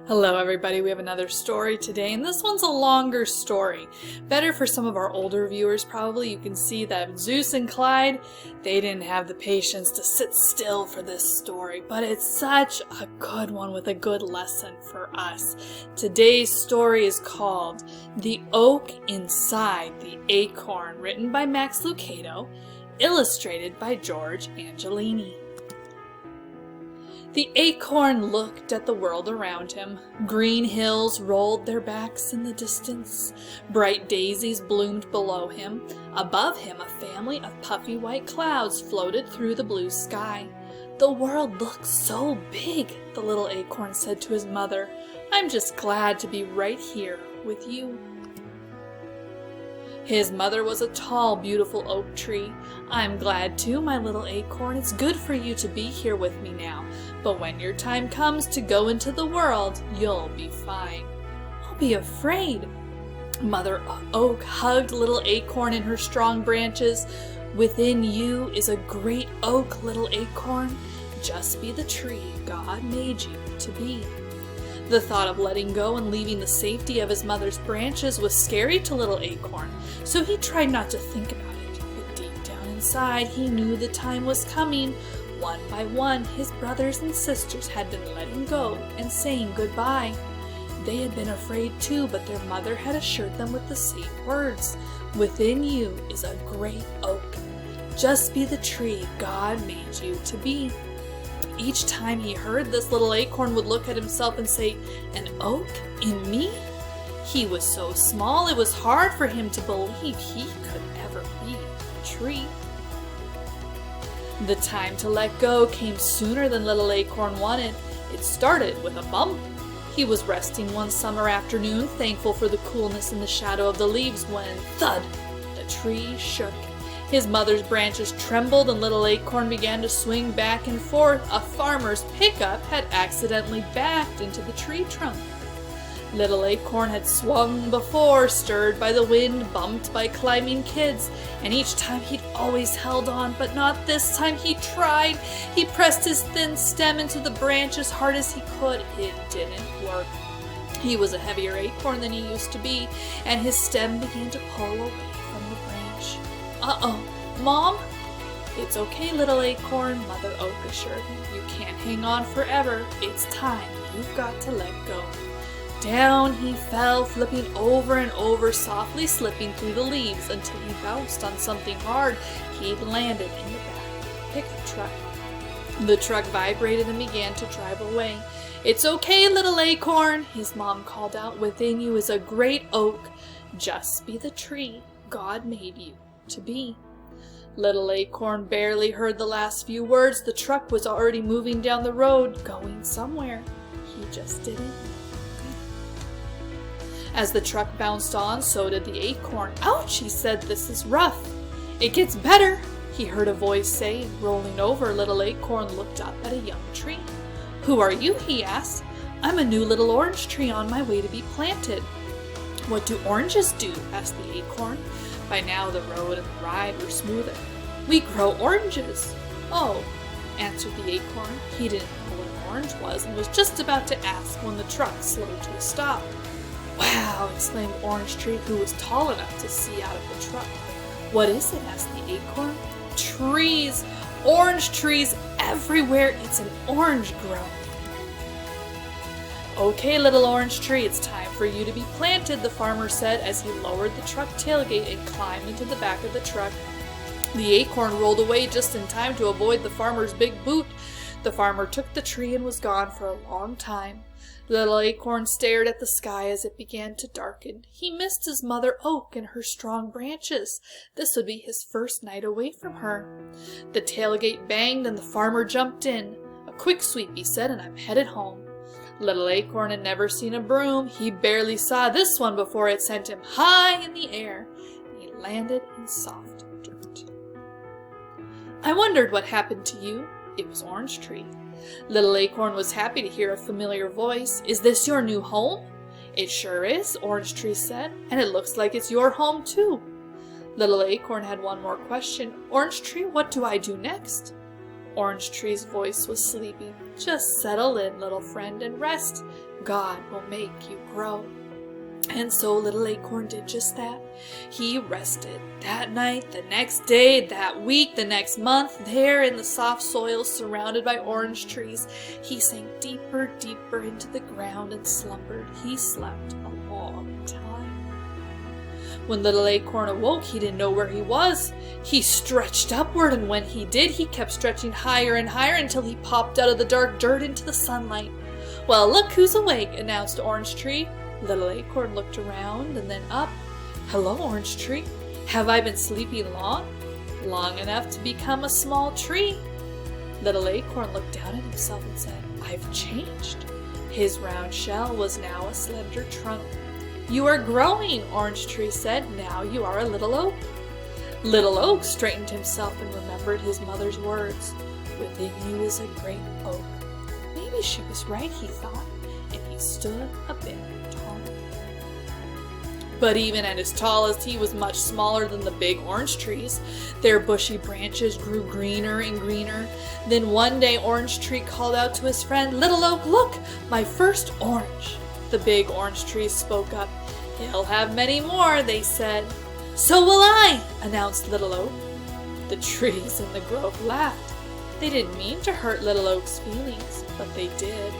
Hello everybody, we have another story today, and this one's a longer story. Better for some of our older viewers probably. You can see that Zeus and Clyde, they didn't have the patience to sit still for this story, but it's such a good one with a good lesson for us. Today's story is called The Oak Inside the Acorn, written by Max Lucado, illustrated by George Angelini. The acorn looked at the world around him. Green hills rolled their backs in the distance. Bright daisies bloomed below him. Above him, a family of puffy white clouds floated through the blue sky. "The world looks so big," the little acorn said to his mother. "I'm just glad to be right here with you." His mother was a tall, beautiful oak tree. "I'm glad too, my little acorn. It's good for you to be here with me now. But when your time comes to go into the world, you'll be fine." "I'll be afraid." Mother Oak hugged little acorn in her strong branches. "Within you is a great oak, little acorn. Just be the tree God made you to be." The thought of letting go and leaving the safety of his mother's branches was scary to little acorn, so he tried not to think about it. But deep down inside, he knew the time was coming. One by one, his brothers and sisters had been letting go and saying goodbye. They had been afraid too, but their mother had assured them with the same words. "Within you is a great oak. Just be the tree God made you to be." Each time he heard this, little acorn would look at himself and say, "An oak in me?" He was so small, it was hard for him to believe he could ever be a tree. The time to let go came sooner than little acorn wanted. It started with a bump. He was resting one summer afternoon, thankful for the coolness in the shadow of the leaves, when, thud, the tree shook. His mother's branches trembled and little acorn began to swing back and forth. A farmer's pickup had accidentally backed into the tree trunk. Little acorn had swung before, stirred by the wind, bumped by climbing kids, and each time he'd always held on, but not this time. He tried. He pressed his thin stem into the branch as hard as he could. It didn't work. He was a heavier acorn than he used to be, and his stem began to pull away from the branch. "Uh-oh, Mom?" "It's okay, little acorn," Mother Oak assured him. "You can't hang on forever. It's time. You've got to let go." Down he fell, flipping over and over, softly slipping through the leaves until he bounced on something hard. He'd landed in the back of the pickup truck. The truck vibrated and began to drive away. "It's okay, little acorn," his mom called out. "Within you is a great oak. Just be the tree God made you to be." Little acorn barely heard the last few words. The truck was already moving down the road, going somewhere. He just didn't know. As the truck bounced on, so did the acorn. "Ouch," he said, "this is rough." "It gets better," he heard a voice say, and rolling over, little acorn looked up at a young tree. "Who are you?" he asked. "I'm a new little orange tree on my way to be planted." "What do oranges do?" asked the acorn. By now the road and the ride were smoother. "We grow oranges." "Oh," answered the acorn. He didn't know what an orange was and was just about to ask when the truck slowed to a stop. "Wow!" exclaimed Orange Tree, who was tall enough to see out of the truck. "What is it?" asked the acorn. "Trees! Orange trees everywhere! It's an orange grove." "Okay, little orange tree, it's time for you to be planted," the farmer said as he lowered the truck tailgate and climbed into the back of the truck. The acorn rolled away just in time to avoid the farmer's big boot. The farmer took the tree and was gone for a long time. Little acorn stared at the sky as it began to darken. He missed his mother oak and her strong branches. This would be his first night away from her. The tailgate banged and the farmer jumped in. "A quick sweep," he said, "and I'm headed home." Little acorn had never seen a broom. He barely saw this one before it sent him high in the air, and he landed in soft dirt. "I wondered what happened to you." It was Orange Tree. Little acorn was happy to hear a familiar voice. "Is this your new home?" "It sure is," Orange Tree said, "and it looks like it's your home too." Little acorn had one more question. "Orange Tree, what do I do next?" Orange Tree's voice was sleepy. "Just settle in, little friend, and rest. God will make you grow." And so little Acorn did just that. He rested that night, the next day, that week, the next month, there in the soft soil surrounded by orange trees. He sank deeper, deeper into the ground and slumbered. He slept a long time. When little Acorn awoke, he didn't know where he was. He stretched upward, and when he did, he kept stretching higher and higher until he popped out of the dark dirt into the sunlight. "Well, look who's awake," announced Orange Tree. Little Acorn looked around and then up. "Hello, Orange Tree. Have I been sleeping long?" "Long enough to become a small tree." Little Acorn looked down at himself and said, "I've changed." His round shell was now a slender trunk. "You are growing," Orange Tree said. "Now you are a little oak." Little Oak straightened himself and remembered his mother's words. "Within you is a great oak." Maybe she was right, he thought, and he stood a bit taller. But even at his tallest, he was much smaller than the big orange trees. Their bushy branches grew greener and greener. Then one day, Orange Tree called out to his friend, "Little Oak, look, my first orange." The big orange trees spoke up. "He'll have many more," they said. "So will I," announced Little Oak. The trees in the grove laughed. They didn't mean to hurt Little Oak's feelings, but they did.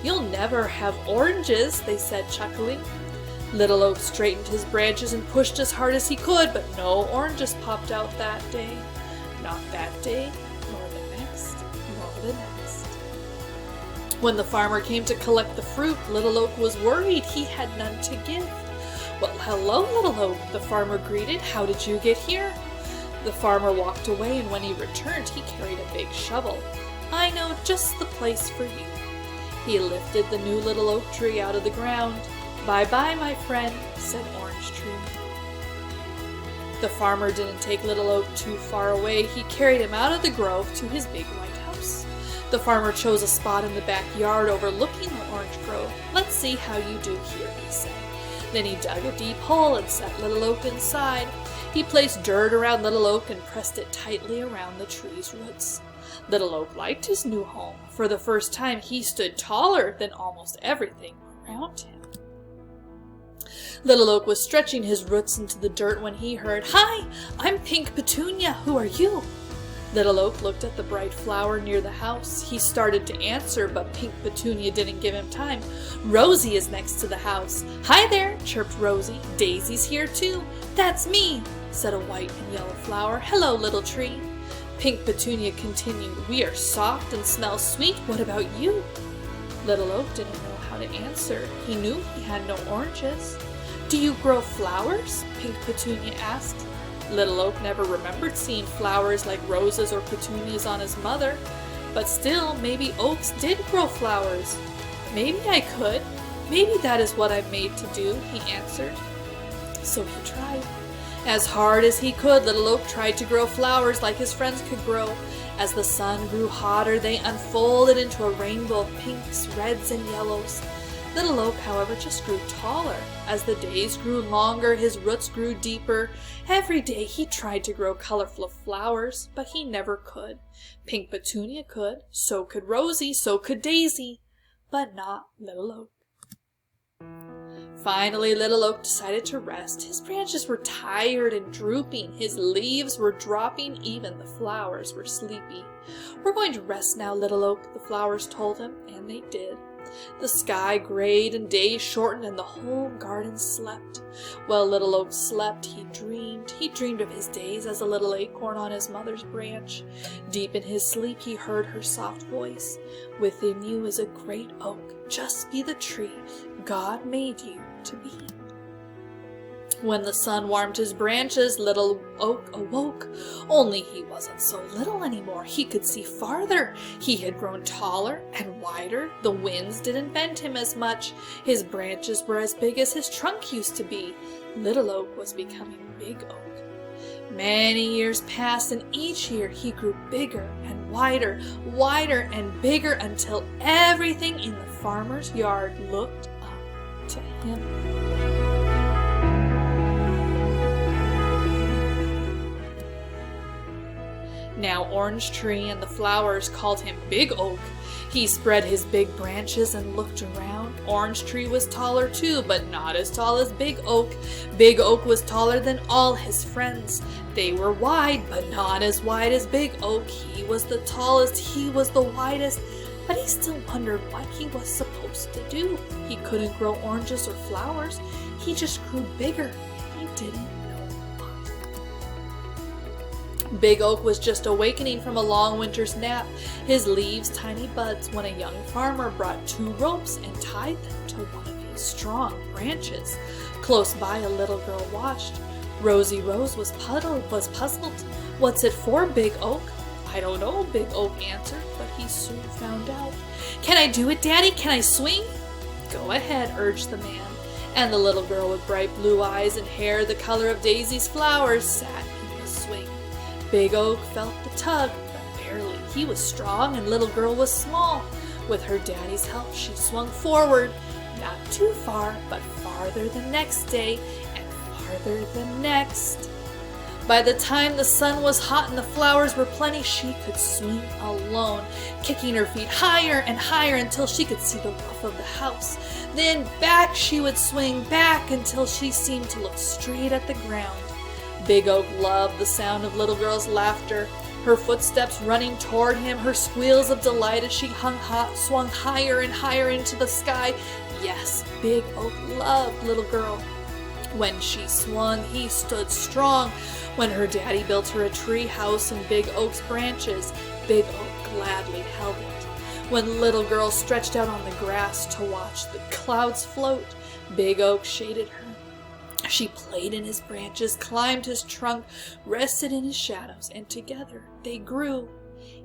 "You'll never have oranges," they said, chuckling. Little Oak straightened his branches and pushed as hard as he could, but no oranges popped out that day. Not that day, nor the next, nor the next. When the farmer came to collect the fruit, Little Oak was worried. He had none to give. "Well, hello, Little Oak," the farmer greeted. "How did you get here?" The farmer walked away, and when he returned, he carried a big shovel. "I know just the place for you." He lifted the new little oak tree out of the ground. "Bye-bye, my friend," said Orange Tree. The farmer didn't take Little Oak too far away. He carried him out of the grove to his big white house. The farmer chose a spot in the backyard overlooking the orange grove. "Let's see how you do here," he said. Then he dug a deep hole and set Little Oak inside. He placed dirt around Little Oak and pressed it tightly around the tree's roots. Little Oak liked his new home. For the first time, he stood taller than almost everything around him. Little Oak was stretching his roots into the dirt when he heard, "Hi, I'm Pink Petunia. Who are you?" Little Oak looked at the bright flower near the house. He started to answer, but Pink Petunia didn't give him time. "Rosie is next to the house." "Hi there," chirped Rosie. "Daisy's here too." "That's me," said a white and yellow flower. "Hello, little tree." Pink Petunia continued, "We are soft and smell sweet. What about you?" Little Oak didn't know how to answer. He knew he had no oranges. "Do you grow flowers?" Pink Petunia asked. Little Oak never remembered seeing flowers like roses or petunias on his mother, but still, maybe oaks did grow flowers. "Maybe I could. Maybe that is what I'm made to do," he answered. So he tried. As hard as he could, Little Oak tried to grow flowers like his friends could grow. As the sun grew hotter, they unfolded into a rainbow of pinks, reds, and yellows. Little Oak, however, just grew taller. As the days grew longer, his roots grew deeper. Every day he tried to grow colorful flowers, but he never could. Pink Petunia could, so could Rosie, so could Daisy, but not Little Oak. Finally, Little Oak decided to rest. His branches were tired and drooping. His leaves were dropping. Even the flowers were sleepy. "We're going to rest now, Little Oak," the flowers told him, and they did. The sky grayed and days shortened and the whole garden slept. While Little Oak slept, he dreamed. He dreamed of his days as a little acorn on his mother's branch. Deep in his sleep, he heard her soft voice. "Within you is a great oak. Just be the tree God made you to be." When the sun warmed his branches, Little Oak awoke. Only he wasn't so little anymore. He could see farther. He had grown taller and wider. The winds didn't bend him as much. His branches were as big as his trunk used to be. Little Oak was becoming Big Oak. Many years passed, and each year he grew bigger and wider, wider and bigger, until everything in the farmer's yard looked up to him. Now Orange Tree and the flowers called him Big Oak. He spread his big branches and looked around. Orange Tree was taller too, but not as tall as Big Oak. Big Oak was taller than all his friends. They were wide, but not as wide as Big Oak. He was the tallest, he was the widest, but he still wondered what he was supposed to do. He couldn't grow oranges or flowers. He just grew bigger. He didn't know what. Big Oak was just awakening from a long winter's nap, his leaves tiny buds, when a young farmer brought 2 ropes and tied them to one of his strong branches. Close by, a little girl watched. Rosy Rose was puzzled. "What's it for, Big Oak?" "I don't know," Big Oak answered, but he soon found out. "Can I do it, Daddy? Can I swing?" "Go ahead," urged the man. And the little girl with bright blue eyes and hair the color of Daisy's flowers sat in the swing. Big Oak felt the tug, but barely. He was strong and little girl was small. With her daddy's help, she swung forward, not too far, but farther the next day, and farther the next. By the time the sun was hot and the flowers were plenty, she could swing alone, kicking her feet higher and higher until she could see the roof of the house. Then back she would swing, back until she seemed to look straight at the ground. Big Oak loved the sound of little girl's laughter, her footsteps running toward him, her squeals of delight as she swung higher and higher into the sky. Yes, Big Oak loved little girl. When she swung, he stood strong. When her daddy built her a tree house in Big Oak's branches, Big Oak gladly held it. When little girl stretched out on the grass to watch the clouds float, Big Oak shaded her. She played in his branches, climbed his trunk, rested in his shadows, and together they grew.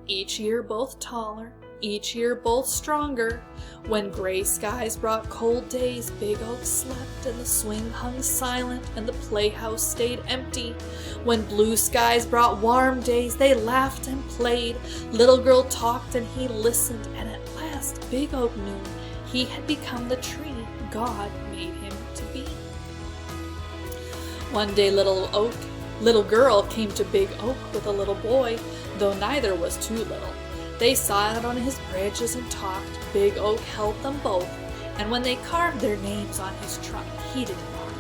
Each year both taller, each year both stronger. When gray skies brought cold days, Big Oak slept and the swing hung silent and the playhouse stayed empty. When blue skies brought warm days, they laughed and played. Little girl talked and he listened, and at last Big Oak knew he had become the tree God made him to be. One day little girl came to Big Oak with a little boy, though neither was too little. They sat on his branches and talked. Big Oak held them both, and when they carved their names on his trunk, he didn't mind.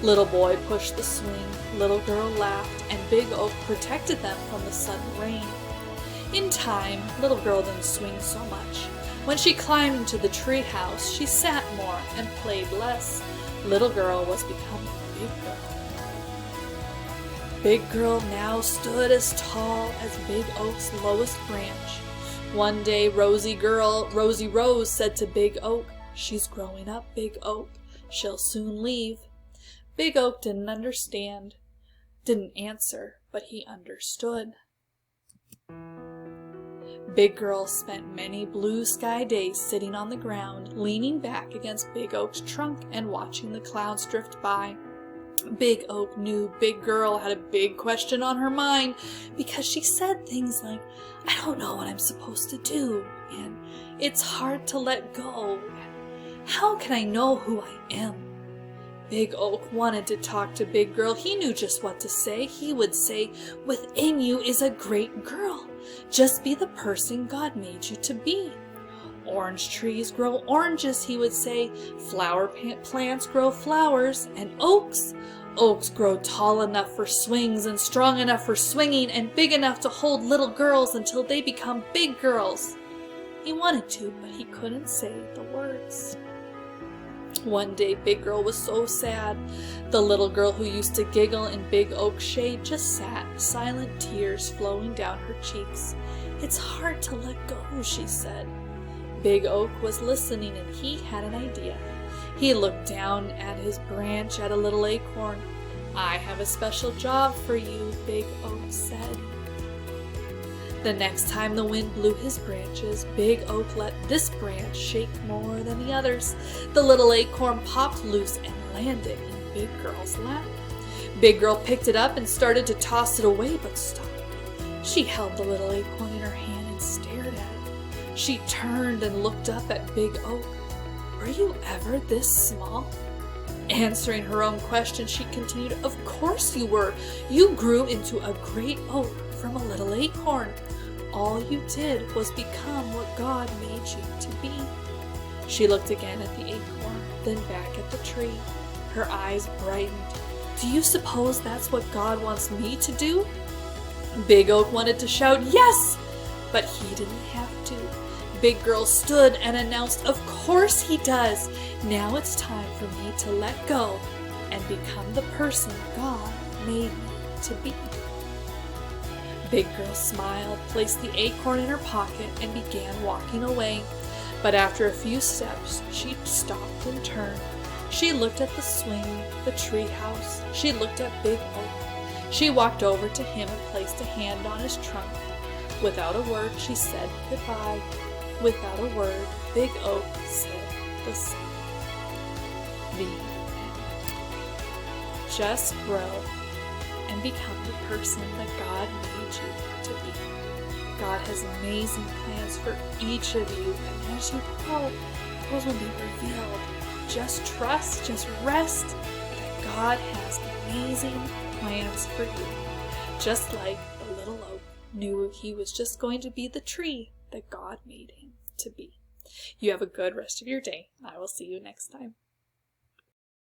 Little boy pushed the swing, little girl laughed, and Big Oak protected them from the sudden rain. In time, little girl didn't swing so much. When she climbed into the tree house, she sat more and played less. Little girl was becoming Big Girl. Big Girl now stood as tall as Big Oak's lowest branch. One day Rosy Rose said to Big Oak, "She's growing up, Big Oak. She'll soon leave." Big Oak didn't answer, but he understood. Big Girl spent many blue sky days sitting on the ground, leaning back against Big Oak's trunk and watching the clouds drift by. Big Oak knew Big Girl had a big question on her mind, because she said things like, "I don't know what I'm supposed to do," and "It's hard to let go," and "How can I know who I am?" Big Oak wanted to talk to Big Girl. He knew just what to say. He would say, "Within you is a great girl. Just be the person God made you to be." Orange trees grow oranges, he would say. Flower plants grow flowers, and oaks grow tall enough for swings and strong enough for swinging and big enough to hold little girls until they become big girls. He wanted to, but he couldn't say the words. One day Big Girl was so sad. The little girl who used to giggle in Big Oak's shade just sat, silent tears flowing down her cheeks. "It's hard to let go," she said. Big Oak was listening, and he had an idea. He looked down at his branch at a little acorn. "I have a special job for you," Big Oak said. The next time the wind blew his branches, Big Oak let this branch shake more than the others. The little acorn popped loose and landed in Big Girl's lap. Big Girl picked it up and started to toss it away, but stopped. She held the little acorn in her hand and stared at it. She turned and looked up at Big Oak. "Were you ever this small?" Answering her own question, she continued, "Of course you were. You grew into a great oak from a little acorn. All you did was become what God made you to be." She looked again at the acorn, then back at the tree. Her eyes brightened. "Do you suppose that's what God wants me to do?" Big Oak wanted to shout yes, but he didn't have to. Big Girl stood and announced, "Of course he does. Now it's time for me to let go and become the person God made me to be." Big Girl smiled, placed the acorn in her pocket, and began walking away. But after a few steps, she stopped and turned. She looked at the swing, the tree house. She looked at Big Oak. She walked over to him and placed a hand on his trunk. Without a word, she said goodbye. Without a word, Big Oak said the same. The end. Just grow and become the person that God made you to be. God has amazing plans for each of you, and as you grow, those will be revealed. Just trust, just rest that God has amazing plans for you. Just like the little oak knew he was just going to be the tree that God made him to be. You have a good rest of your day. I will see you next time.